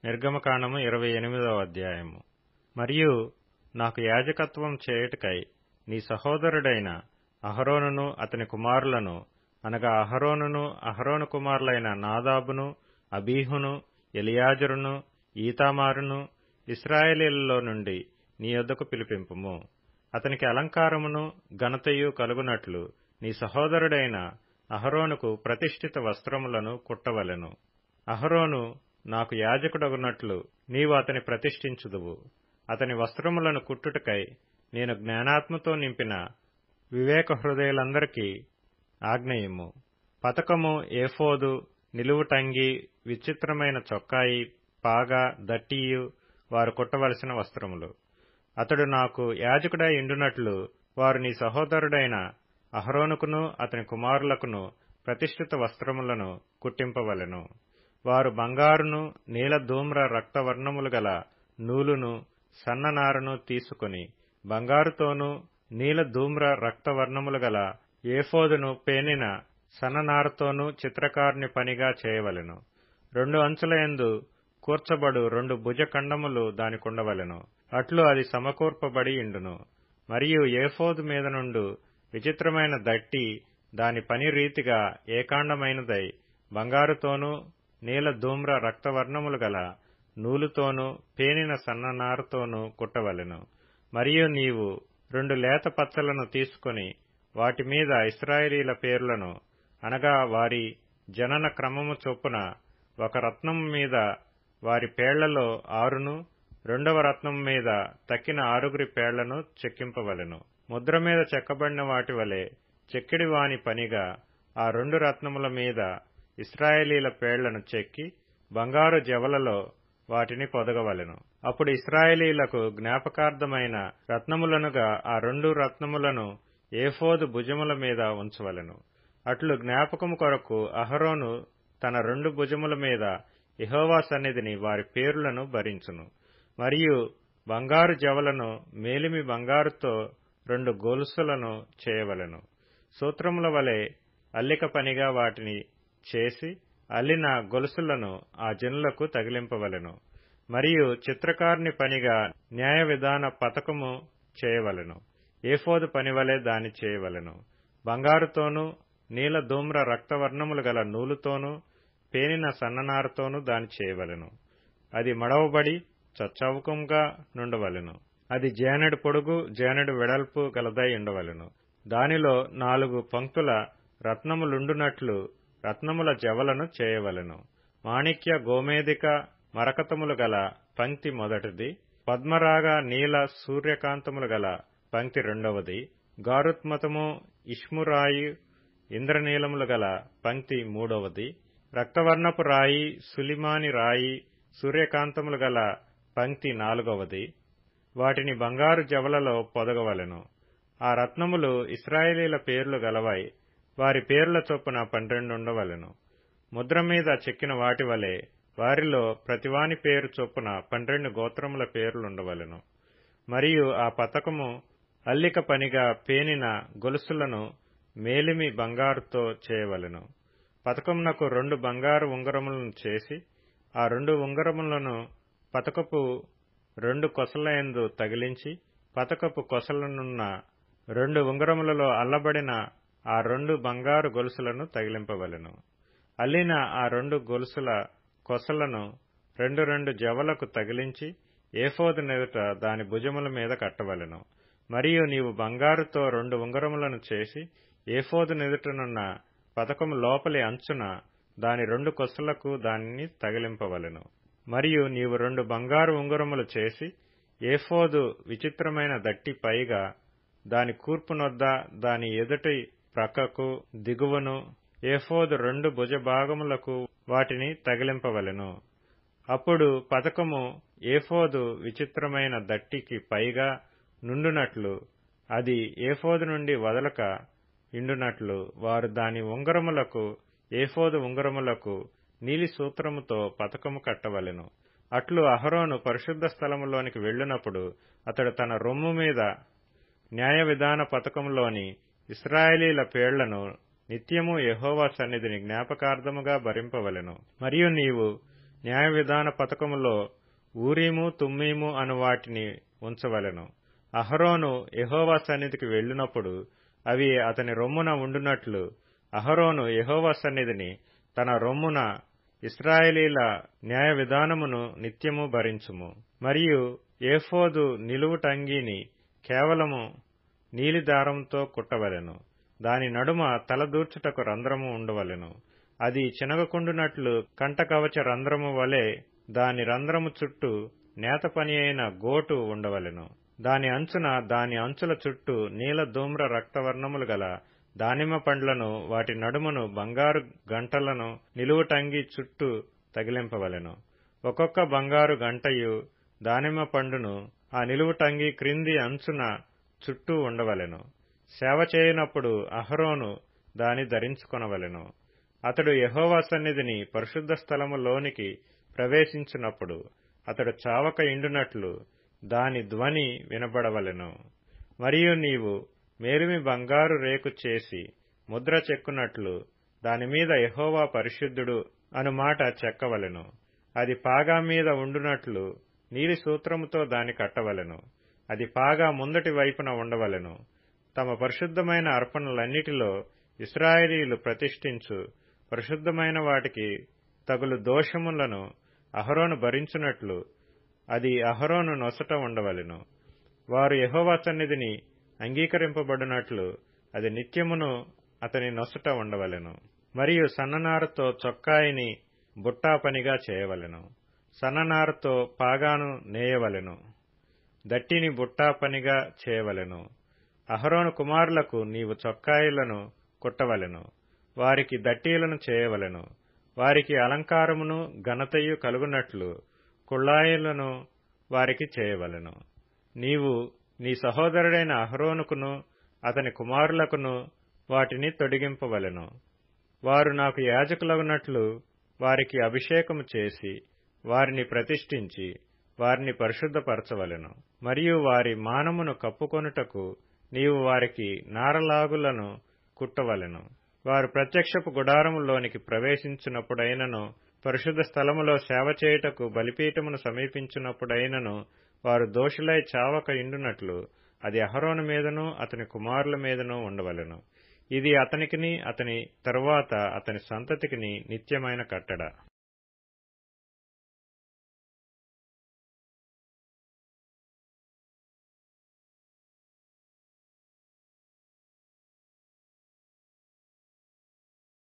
నిర్గమకాండము 28వ అధ్యాయము. మరియు నాకు యాజకత్వం చేయుటకై నీ సహోదరుడైన అహరోనును అతని కుమారులను, అనగా అహరోను కుమారులైన నాదాబును, అబీహును, ఎలియాజరును, ఈతామారును ఇశ్రాయేలీయులలో నుండి నీ యొద్దకు పిలిపింపుము. అతనికి అలంకారమును ఘనతయు కలుగునట్లు నీ సహోదరుడైన అహరోనుకు ప్రతిష్ఠిత వస్త్రములను కుట్టవలెను. అహరోను నాకు యాజకుడగునట్లు నీవు అతని ప్రతిష్ఠించుదువు. అతని వస్త్రములను కుట్టుటకై నేను జ్ఞానాత్మతో నింపిన వివేక హృదయులందరికీ ఆజ్ఞయిమ్ము. పతకము, ఏఫోదు, నిలువుటంగి, విచిత్రమైన చొక్కాయి, పాగా, దట్టియు వారు కుట్టవలసిన వస్త్రములు. అతడు నాకు యాజకుడై ఇండునట్లు వారు నీ సహోదరుడైన అహరోనుకును అతని కుమారులకును ప్రతిష్ఠిత వస్త్రములను కుట్టింపవలెను. వారు బంగారును, నీల ధూమ్ర రక్తవర్ణములు గల నూలును, సన్ననారను తీసుకుని బంగారుతోనూ నీల ధూమ్ర రక్తవర్ణములు గల ఏఫోదును పేనిన సన్ననారతోనూ చిత్రకారుని పనిగా చేయవలెను. 2 అంచుల యందు కూర్చబడు 2 భుజఖండములు దానికుండవలెను. అట్లు అది సమకూర్పబడి ఇండును. మరియు ఏఫోదు మీద నుండు విచిత్రమైన దట్టి దాని పని రీతిగా ఏకాండమైనదై బంగారుతోనూ నీల ధూమ్ర రక్తవర్ణములు గల నూలుతోనూ పేనిన సన్ననారతోనూ కుట్టవలెను. మరియు నీవు 2 లేత పచ్చలను తీసుకుని వాటి మీద ఇశ్రాయేలీయుల పేర్లను, అనగా వారి జనన క్రమము చొప్పున ఒక రత్నము మీద వారి పేళ్లలో 6ను, 2వ రత్నము మీద తక్కిన 6 పేళ్లను చెక్కింపవలెను. ముద్ర మీద చెక్కబడిన వాటి వలె చెక్కిడి వాని పనిగా ఆ 2 రత్నముల మీద ఇశ్రాయేలీయుల పేళ్లను చెక్కి బంగారు జవలలో వాటిని పొదగవలెను. అప్పుడు ఇశ్రాయేలీయులకు జ్ఞాపకార్థమైన రత్నములనుగా ఆ 2 రత్నములను ఏఫోదు భుజముల మీద ఉంచవలెను. అట్లు జ్ఞాపకము కొరకు అహరోను తన 2 భుజముల మీద యెహోవా సన్నిధిని వారి పేరులను భరించును. మరియు బంగారు జవలను మేలిమి బంగారుతో 2 గొలుసులను చేయవలెను. సూత్రముల వలె అల్లిక పనిగా వాటిని చేసి అల్లిన గొలుసులను ఆ జనులకు తగిలింపవలెను. మరియు చిత్రకారుని పనిగా న్యాయ విధాన పతకము చేయవలెను. ఏఫోదు పనివలె దాని చేయవలెను. బంగారుతోనూ నీల ధూమ్ర రక్తవర్ణములు గల నూలుతోనూ పేనిన సన్ననారతోనూ దాని చేయవలెను. అది మడవబడి చచ్చౌకముగా నుండవలెను. అది జానెడు పొడుగు, జానెడు వెడల్పు గలదై ఉండవలెను. దానిలో 4 పంక్తుల రత్నములుండునట్లు రత్నముల జవలను చేయవలెను. మాణిక్య, గోమేధిక, మరకతములు గల పంక్తి మొదటిది, పద్మరాగ, నీల, సూర్యకాంతములు గల పంక్తి రెండవది, గారుత్మతము, ఇష్మురాయి, ఇంద్రనీలములు గల పంక్తి మూడవది, రక్తవర్ణపు రాయి, సులిమాని రాయి, సూర్యకాంతములు గల పంక్తి 4వది. వాటిని బంగారు జవలలో పొదగవలెను. ఆ రత్నములు ఇశ్రాయేలీయుల పేర్లు గలవై వారి పేర్ల చొప్పున 12 ఉండవలెను. ముద్ర మీద చెక్కిన వాటి వలె వారిలో ప్రతివాని పేరు చొప్పున 12 గోత్రముల పేర్లుండవలెను. మరియు ఆ పతకము అల్లిక పనిగా పేనిన గొలుసులను మేలిమి బంగారుతో చేయవలెను. పతకమునకు 2 బంగారు ఉంగరములను చేసి ఆ 2 ఉంగరములను పతకపు 2 కొసలయందు తగిలించి పతకపు కొసలనున్న 2 ఉంగరములలో అల్లబడిన ఆ 2 బంగారు గొలుసులను తగిలింపవలెను. అల్లిన ఆ 2 గొలుసుల కొసలను 2 జవలకు తగిలించి ఏఫోదు నెదుట దాని భుజముల మీద కట్టవలెను. మరియు నీవు బంగారుతో 2 ఉంగరములను చేసి ఏఫోదు నెదుటనున్న పతకము లోపలి అంచున దాని 2 కొసలకు దానిని తగిలింపవలెను. మరియు నీవు 2 బంగారు ఉంగరములు చేసి ఏఫోదు విచిత్రమైన దట్టి పైగా దాని కూర్పునొద్ద దాని ఎదుటి ప్రక్కకు దిగువను ఏఫోదు 2 భుజభాగములకు వాటిని తగిలింపవలెను. అప్పుడు పతకము ఏఫోదు విచిత్రమైన దట్టికి పైగా నుండునట్లు అది ఏఫోదు నుండి వదలక ఇండునట్లు వారు దాని ఉంగరములకు ఏఫోదు ఉంగరములకు నీలి సూత్రముతో పతకము కట్టవలెను. అట్లు అహరోను పరిశుద్ధ స్థలములోనికి వెళ్ళినప్పుడు అతడు తన రొమ్ము మీద న్యాయ విధాన పతకములోని ఇశ్రాయేలీయుల పేర్లను నిత్యము యెహోవా సన్నిధిని జ్ఞాపకార్థముగా భరింపవలెను. మరియు నీవు న్యాయ విధాన పతకములో ఊరీము తుమ్మీము అను వాటిని ఉంచవలెను. అహరోను యెహోవా సన్నిధికి వెళ్ళినప్పుడు అవి అతని రొమ్మున ఉండునట్లు అహరోను యెహోవా సన్నిధిని తన రొమ్మున ఇశ్రాయేలీల న్యాయ విధానమును నిత్యము భరించుము. మరియు ఏఫోదు నిలువుటంగీని కేవలము నీలి దారంతో కుట్టవలెను. దాని నడుమ తలదూర్చుటకు రంధ్రము ఉండవలెను. అది చినగకుండునట్లు కంటకవచ రంధ్రము వలె దాని రంధ్రము చుట్టూ నేత పని అయిన గోటు ఉండవలెను. దాని అంచున దాని అంచుల చుట్టూ నీల ధూమ్ర రక్తవర్ణములు గల దానిమ్మ పండ్లను వాటి నడుమును బంగారు గంటలను నిలువుటంగి చుట్టూ తగిలింపవలెను. ఒక్కొక్క బంగారు గంటయు దానిమ్మ పండును ఆ నిలువుటంగి క్రింది అంచున చుట్టూ ఉండవలెను. సేవ చేయనప్పుడు అహరోను దాని ధరించుకొనవలెను. అతడు యెహోవా సన్నిధిని పరిశుద్ధ స్థలములోనికి ప్రవేశించినప్పుడు అతడు చావక ఇండునట్లు దాని ధ్వని వినబడవలెను. మరియు నీవు మేలిమి బంగారు రేకు చేసి ముద్ర చెక్కునట్లు దానిమీద యెహోవా పరిశుద్ధుడు అను మాట చెక్కవలెను. అది పాగా మీద ఉండునట్లు నీలి సూత్రముతో దాని కట్టవలెను. అది పాగా ముందటి వైపున ఉండవలెను. తమ పరిశుద్ధమైన అర్పణలన్నిటిలో ఇశ్రాయేలీయులు ప్రతిష్ఠించు పరిశుద్ధమైన వాటికి తగులు దోషములను అహరోను భరించునట్లు అది అహరోను నొసట ఉండవలెను. వారు యెహోవా సన్నిధిని అంగీకరింపబడినట్లు అది నిత్యమును అతని నొసట ఉండవలెను. మరియు సన్ననారతో చొక్కాయిని బుట్టా పనిగా చేయవలెను. సన్ననారతో పాగాను నేయవలెను. దట్టిని బుట్టా పనిగా చేయవలెను. అహరోను కుమారులకు నీవు చొక్కాయిలను కుట్టవలెను. వారికి దట్టీలను చేయవలెను. వారికి అలంకారమును ఘనతయు కలుగునట్లు కుళ్ళాయిలను వారికి చేయవలెను. నీవు నీ సహోదరుడైన అహరోనుకును అతని కుమారులకును వాటిని తొడిగింపవలెను. వారు నాకు యాజకులగునట్లు వారికి అభిషేకము చేసి వారిని ప్రతిష్ఠించి వారిని పరిశుద్ధపరచవలెను. మరియు వారి మానమును కప్పుకొనుటకు నీవు వారికి నారలాగులను కుట్టవలెను. వారు ప్రత్యక్షపు గుడారములోనికి ప్రవేశించినప్పుడైనను పరిశుద్ధ స్థలములో సేవ చేయుటకు బలిపీఠమును సమీపించినప్పుడైనను వారు దోషులై చావక ఇండునట్లు అది అహరోను మీదను అతని కుమారుల మీదను ఉండవలెను. ఇది అతనికిని అతని తరువాత అతని సంతతికిని నిత్యమైన కట్టడ.